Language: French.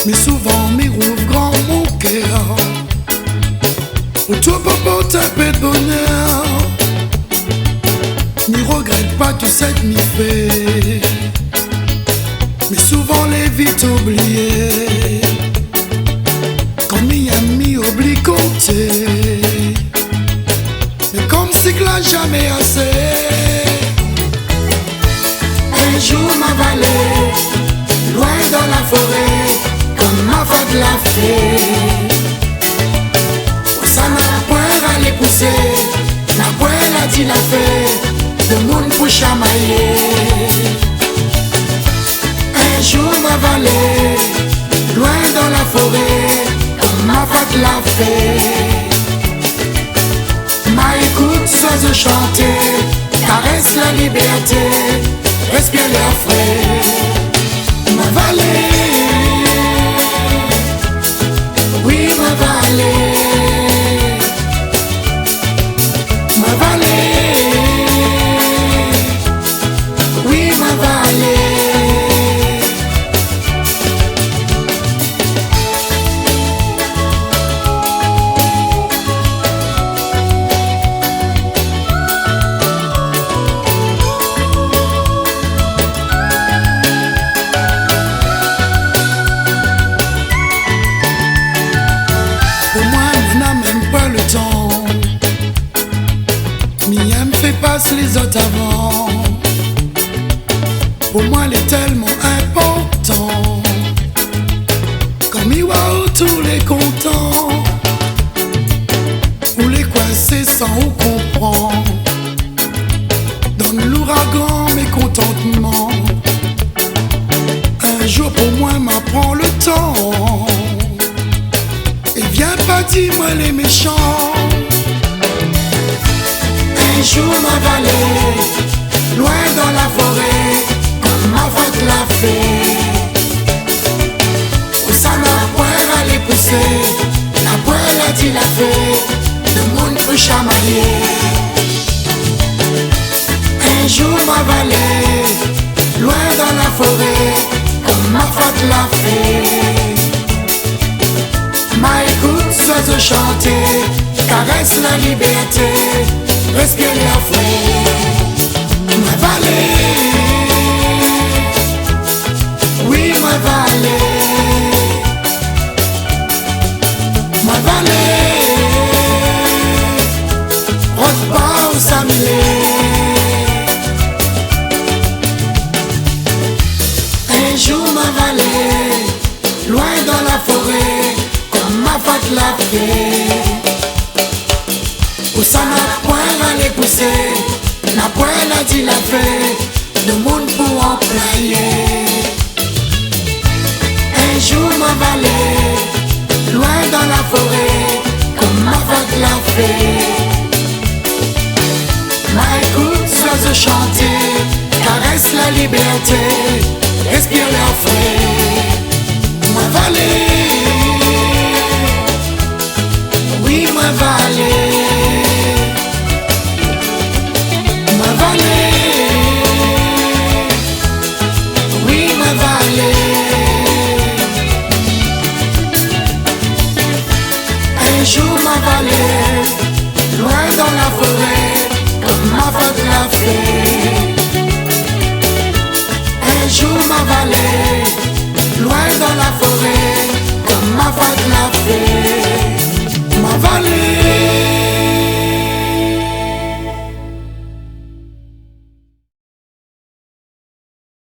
mais souvent m'y rouvre grand mon cœur. Pour toi, papa, t'as peu de bonheur. N'y regrette pas tout cette m'y fait, mais souvent les vite oubliés. Quand mes amis oublient compter, mais comme c'est que là jamais assez. Un jour m'avaler, loin dans la forêt, comme ma vague l'a fait. Ça n'a point à les pousser, n'a point la dit la fait, de monde pour chamailler. Un jour m'avaler, loin dans la forêt, comme ma vague l'a fait. Ma écoute sans chanter, caresse la liberté, respire l'air frais. Ma vallée, oui ma vallée, ma vallée, oui ma vallée. Pour moi, on n'a même pas le temps. Mia me fait passer les autres avant. Pour moi, elle est tellement important. Comme Iwao, tous les contents. Ou les coincés sans ou comprendre. Dans l'ouragan, mécontentement. Un jour pour moi, m'apprend le temps. Et viens pas dis-moi les méchants. Un jour m'avaler, loin dans la forêt, comme ma vague l'a fait. Oh, ça n'a point à les pousser, n'a point la dit la fait, le monde peut chamailler. Un jour m'avaler, loin dans la forêt, comme ma vague l'a fait. Ma écoute, sois chanter, caresse la liberté, respire l'air frais. Ma vallée, oui ma vallée, ma vallée, rote pas où s'amuler. Un jour ma vallée, loin dans la forêt, ma vague l'a fait. Où ça n'a point à les pousser, n'a point la dit la fait, le monde pour employer. Un jour m'avaler, loin dans la forêt, comme ma vague l'a fait. Ma écoute sois chanter, caresse la liberté, respire l'air frais.